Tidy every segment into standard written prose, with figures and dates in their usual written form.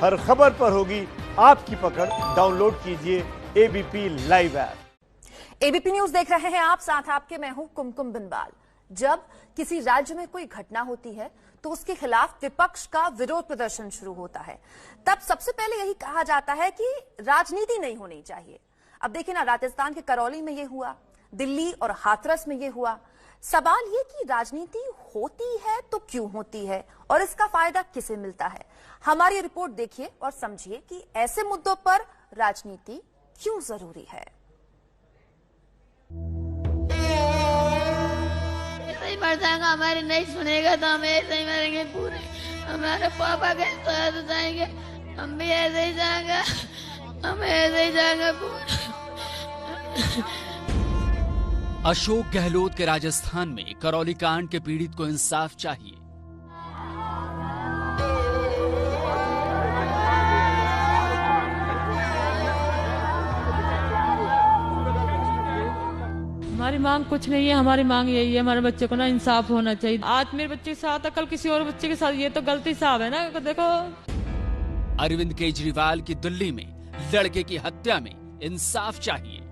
हर खबर पर होगी आपकी पकड़। डाउनलोड कीजिए ABP live app. ABP news देख रहे हैं आप, साथ आपके मैं हूं कुमकुम बिनवाल। जब किसी राज्य में कोई घटना होती है तो उसके खिलाफ विपक्ष का विरोध प्रदर्शन शुरू होता है। तब सबसे पहले यही कहा जाता है कि राजनीति नहीं होनी चाहिए। अब देखिए ना, राजस्थान के करौली में ये हुआ, दिल्ली और हाथरस में ये हुआ। सवाल ये कि राजनीति होती है तो क्यों होती है और इसका फायदा किसे मिलता है। हमारी रिपोर्ट देखिए और समझिए कि ऐसे मुद्दों पर राजनीति क्यों जरूरी है। ऐसे ही मर जाएगा, हमारे नहीं सुनेगा तो हम ऐसे ही मरेंगे पूरे। हमारे पापा के साथ जाएंगे, हम भी ऐसे ही जाएंगे, हम ऐसे ही जाएंगे पूरे। अशोक गहलोत के राजस्थान में करौली कांड के पीड़ित को इंसाफ चाहिए। हमारी मांग कुछ नहीं है, हमारी मांग यही है, हमारे बच्चे को ना इंसाफ होना चाहिए। आज मेरे बच्चे के साथ है, कल किसी और बच्चे के साथ, ये तो गलती साहब है ना। देखो, अरविंद केजरीवाल की दिल्ली में लड़के की हत्या में इंसाफ चाहिए।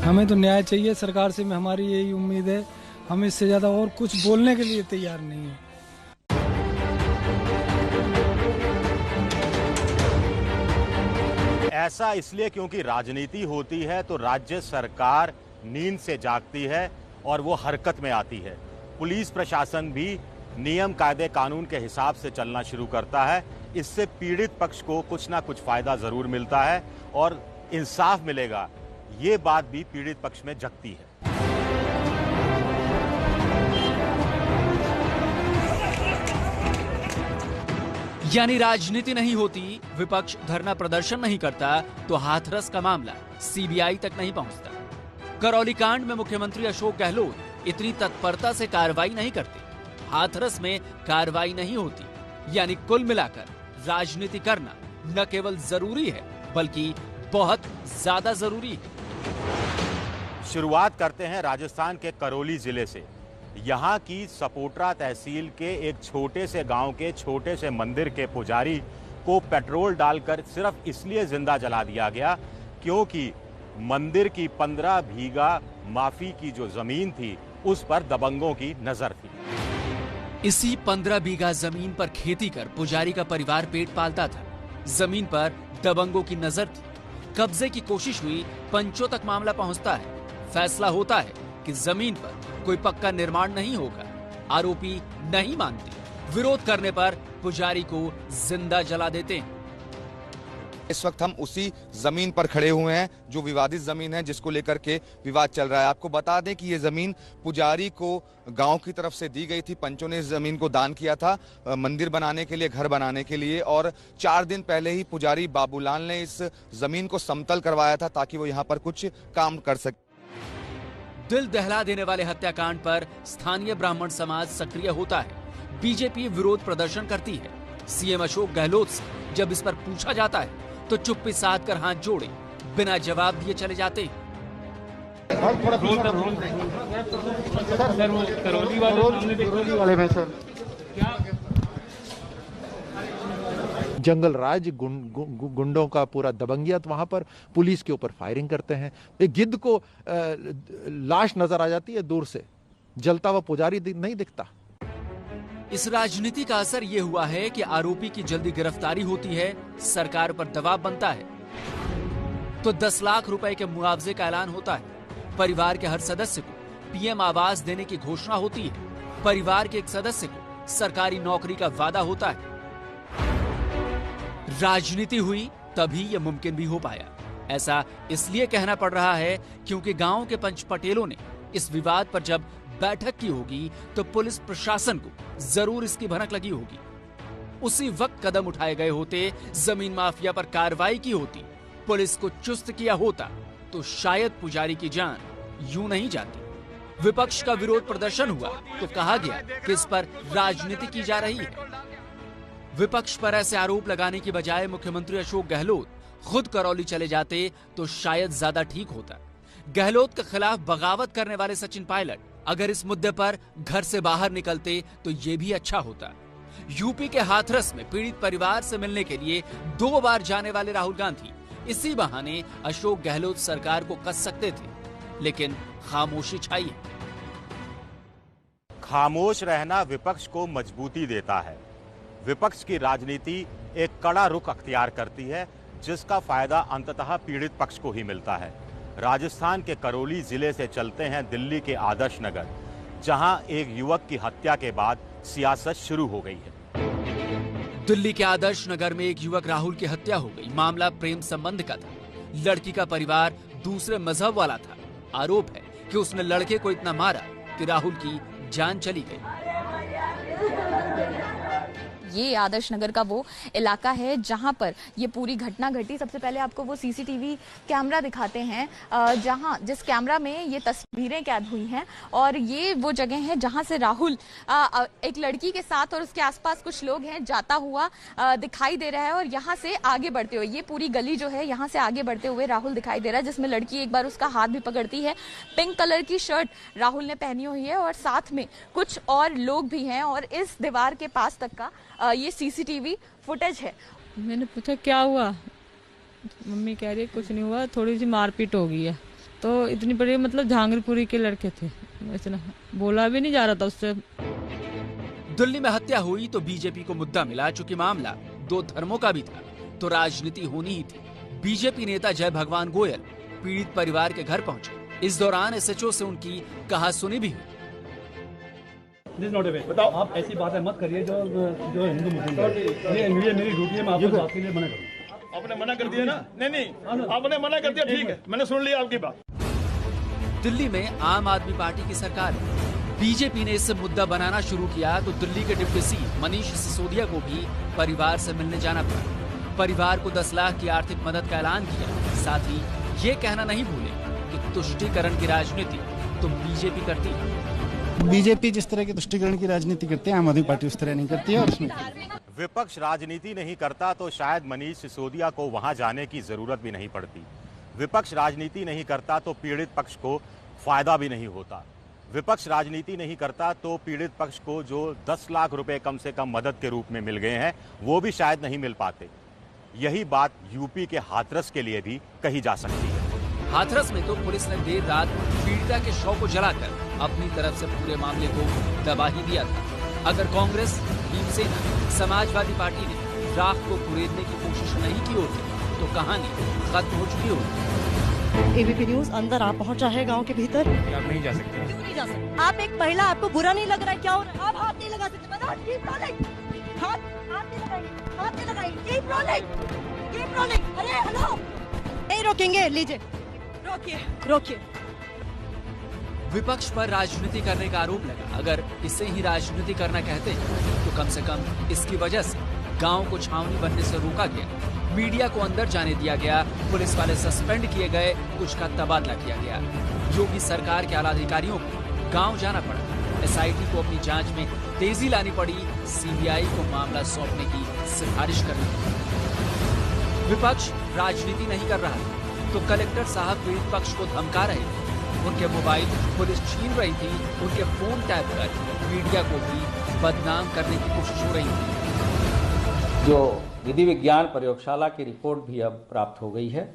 हमें तो न्याय चाहिए सरकार से, हमारी यही उम्मीद है। हम इससे ज्यादा और कुछ बोलने के लिए तैयार नहीं है। ऐसा इसलिए क्योंकि राजनीति होती है तो राज्य सरकार नींद से जागती है और वो हरकत में आती है। पुलिस प्रशासन भी नियम कायदे कानून के हिसाब से चलना शुरू करता है। इससे पीड़ित पक्ष को कुछ ना कुछ फायदा जरूर मिलता है और इंसाफ मिलेगा, ये बात भी पीड़ित पक्ष में जगती है। यानी राजनीति नहीं होती, विपक्ष धरना प्रदर्शन नहीं करता तो हाथरस का मामला सीबीआई तक नहीं पहुंचता। करौली कांड में मुख्यमंत्री अशोक गहलोत इतनी तत्परता से कार्रवाई नहीं करते, हाथरस में कार्रवाई नहीं होती। यानी कुल मिलाकर राजनीति करना न केवल जरूरी है बल्कि बहुत ज्यादा जरूरी है। शुरुआत करते हैं राजस्थान के करौली जिले से। यहाँ की सपोटरा तहसील के एक छोटे से गांव के छोटे से मंदिर के पुजारी को पेट्रोल डालकर सिर्फ इसलिए जिंदा जला दिया गया क्योंकि मंदिर की 15 बीघा माफी की जो जमीन थी उस पर दबंगों की नजर थी। इसी 15 बीघा जमीन पर खेती कर पुजारी का परिवार पेट पालता था। जमीन पर दबंगों की नजर थी। कब्जे की कोशिश हुई, पंचों तक मामला पहुंचता है। फैसला होता है कि जमीन पर कोई पक्का निर्माण नहीं होगा। आरोपी नहीं मानते, विरोध करने पर पुजारी को जिंदा जला देते हैं। इस वक्त हम उसी जमीन पर खड़े हुए हैं जो विवादित जमीन है, जिसको लेकर के विवाद चल रहा है। आपको बता दें कि ये जमीन पुजारी को गांव की तरफ से दी गई थी। पंचों ने इस जमीन को दान किया था मंदिर बनाने के लिए, घर बनाने के लिए। और 4 दिन पहले ही पुजारी बाबूलाल ने इस जमीन को समतल करवाया था ताकि वो यहाँ पर कुछ काम कर सके। दिल दहला देने वाले हत्याकांड पर स्थानीय ब्राह्मण समाज सक्रिय होता है। बीजेपी विरोध प्रदर्शन करती है। सीएम अशोक गहलोत से जब इस पर पूछा जाता है तो चुप्पी साध कर हाथ जोड़े बिना जवाब दिए चले जाते हैं। जंगल राज गुंडों का पूरा दबंगियत, वहां पर पुलिस के ऊपर फायरिंग करते हैं। एक गिद्ध को लाश नजर आ जाती है दूर से, जलता हुआ पुजारी नहीं दिखता। इस राजनीति का असर ये हुआ है कि आरोपी की जल्दी गिरफ्तारी होती है, सरकार पर दबाव बनता है तो 10 लाख रुपए के मुआवजे का ऐलान होता है। परिवार के हर सदस्य को पीएम आवास देने की घोषणा होती है। परिवार के एक सदस्य को सरकारी नौकरी का वादा होता है। राजनीति हुई तभी यह मुमकिन भी हो पाया। ऐसा इसलिए कहना पड़ रहा है क्योंकि गांव के पंच पटेलों ने इस विवाद पर जब बैठक की होगी तो पुलिस प्रशासन को जरूर इसकी भनक लगी होगी। उसी वक्त कदम उठाए गए होते, जमीन माफिया पर कार्रवाई की होती, पुलिस को चुस्त किया होता तो शायद पुजारी की जान यूं नहीं जाती। विपक्ष का विरोध प्रदर्शन हुआ तो कहा गया कि इस पर राजनीति की जा रही है। विपक्ष पर ऐसे आरोप लगाने की बजाय मुख्यमंत्री अशोक गहलोत खुद करौली चले जाते तो शायद ज्यादा ठीक होता। गहलोत के खिलाफ बगावत करने वाले सचिन पायलट अगर इस मुद्दे पर घर से बाहर निकलते तो ये भी अच्छा होता। यूपी के हाथरस में पीड़ित परिवार से मिलने के लिए 2 बार जाने वाले राहुल गांधी इसी बहाने अशोक गहलोत सरकार को कस सकते थे, लेकिन खामोशी छाई है। खामोश रहना विपक्ष को मजबूती देता है। विपक्ष की राजनीति एक कड़ा रुख अख्तियार करती है, जिसका फायदा अंततः पीड़ित पक्ष को ही मिलता है। राजस्थान के करौली जिले से चलते हैं दिल्ली के आदर्श नगर, जहां एक युवक की हत्या के बाद सियासत शुरू हो गई है। दिल्ली के आदर्श नगर में एक युवक राहुल की हत्या हो गई। मामला प्रेम संबंध का था। लड़की का परिवार दूसरे मजहब वाला था। आरोप है कि उसने लड़के को इतना मारा कि राहुल की जान चली गई। ये आदर्श नगर का वो इलाका है जहां पर ये पूरी घटना घटी। सबसे पहले आपको वो सीसीटीवी कैमरा दिखाते हैं, जिस कैमरा में ये तस्वीरें कैद हुई हैं, और ये वो जगह है जहां से राहुल एक लड़की के साथ और उसके आसपास कुछ लोग हैं जाता हुआ दिखाई दे रहा है। और यहाँ से आगे बढ़ते हुए, ये पूरी गली जो है यहाँ से आगे बढ़ते हुए राहुल दिखाई दे रहा है, जिसमें लड़की एक बार उसका हाथ भी पकड़ती है। पिंक कलर की शर्ट राहुल ने पहनी हुई है और साथ में कुछ और लोग भी हैं। और इस दीवार के पास तक का ये सीसीटीवी फुटेज है। मैंने पूछा क्या हुआ, मम्मी कह रही है कुछ नहीं हुआ, थोड़ी सी मारपीट हो गई है। तो इतनी बड़ी मतलब झांगरपुरी के लड़के थे, इतना बोला भी नहीं जा रहा था उससे। दिल्ली में हत्या हुई तो बीजेपी को मुद्दा मिला। चूंकि मामला 2 धर्मों का भी था तो राजनीति होनी ही थी। बीजेपी नेता जय भगवान गोयल पीड़ित परिवार के घर पहुंचे। इस दौरान एसएचओ से उनकी कहासुनी भी हुई। बताओ, आप ऐसी बातें मत करिए जो हिंदू मुस्लिम है। ये मेरी ड्यूटी है, मैं आपको बात के लिए मना करूँ। आपने मना कर दिया ना? नहीं, आपने मना कर दिया, ठीक है, मैंने सुन लिया आपकी बात। दिल्ली में आम आदमी पार्टी की सरकार है। बीजेपी ने इससे मुद्दा बनाना शुरू किया तो दिल्ली के डिप्टी सीएम मनीष सिसोदिया को भी परिवार से मिलने जाना पड़ा। परिवार को 10 लाख की आर्थिक मदद का ऐलान किया। साथ ही ये कहना नहीं भूले कि तुष्टीकरण की राजनीति तो बीजेपी करती है। बीजेपी जिस तरह की तुष्टीकरण की राजनीति करती है, आम आदमी पार्टी उस तरह नहीं करती है। और उसमें विपक्ष राजनीति नहीं करता तो शायद मनीष सिसोदिया को वहां जाने की जरूरत भी नहीं पड़ती। विपक्ष राजनीति नहीं करता तो पीड़ित पक्ष को फायदा भी नहीं होता। विपक्ष राजनीति नहीं करता तो पीड़ित पक्ष को जो 10 लाख रुपए कम से कम मदद के रूप में मिल गए हैं, वो भी शायद नहीं मिल पाते। यही बात यूपी के हाथरस के लिए भी कही जा सकती है। हाथरस में तो पुलिस ने देर रात पीड़िता के शव को जलाकर अपनी तरफ से पूरे मामले को दबा ही दिया था। अगर कांग्रेस, भीमसेना, समाजवादी पार्टी ने राख को कुरेदने की कोशिश नहीं की होती तो कहानी खत्म हो चुकी होती। एबीपी न्यूज अंदर आप पहुंचा है गांव के भीतर। आप नहीं जा सकते। क्यों नहीं जा सकते? आप एक महिला, आपको बुरा नहीं लग रहा है? क्या हो रहा है? आप हाथ नहीं लगा सकते। हाथ नहीं लगाएंगे। अरे हेलो, नहीं रोकेंगे, लीजिए, रोकिए। विपक्ष पर राजनीति करने का आरोप लगा। अगर इसे ही राजनीति करना कहते हैं तो कम से कम इसकी वजह से गांव को छावनी बनने से रोका गया, मीडिया को अंदर जाने दिया गया, पुलिस वाले सस्पेंड किए गए, कुछ का तबादला किया गया। योगी सरकार के आला अधिकारियों को गांव जाना पड़ा। एसआईटी को अपनी जांच में तेजी लानी पड़ी। सीबीआई को मामला सौंपने की सिफारिश करनी पड़ी। विपक्ष राजनीति नहीं कर रहा था तो कलेक्टर साहब पीड़ित पक्ष को धमका रहे थे। उनके मोबाइल पुलिस छीन रही थी। उनके फोन टैप कर मीडिया को भी बदनाम करने की कोशिश हो रही थी। जो विधि विज्ञान प्रयोगशाला की रिपोर्ट भी अब प्राप्त हो गई है,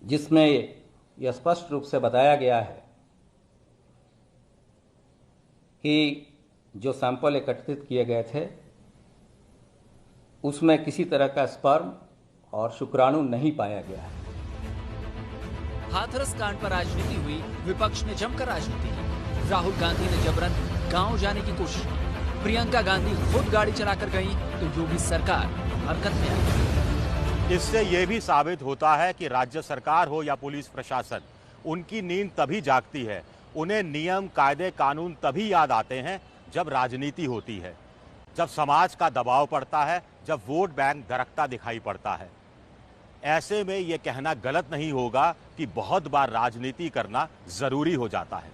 जिसमें यह स्पष्ट रूप से बताया गया है कि जो सैंपल एकत्रित किए गए थे उसमें किसी तरह का स्पर्म और शुक्राणु नहीं पाया गया है। हाथरस कांड पर राजनीति हुई। विपक्ष ने जमकर राजनीति की। राहुल गांधी ने जबरन गांव जाने की कोशिश की। प्रियंका गांधी खुद गाड़ी चलाकर गई तो योगी सरकार हरकत में आई। इससे यह भी साबित होता है कि राज्य सरकार हो या पुलिस प्रशासन, उनकी नींद तभी जागती है, उन्हें नियम, कायदे, कानून तभी याद आते हैं जब राजनीति होती है, जब समाज का दबाव पड़ता है, जब वोट बैंक दरकता दिखाई पड़ता है। ऐसे में यह कहना गलत नहीं होगा कि बहुत बार राजनीति करना जरूरी हो जाता है।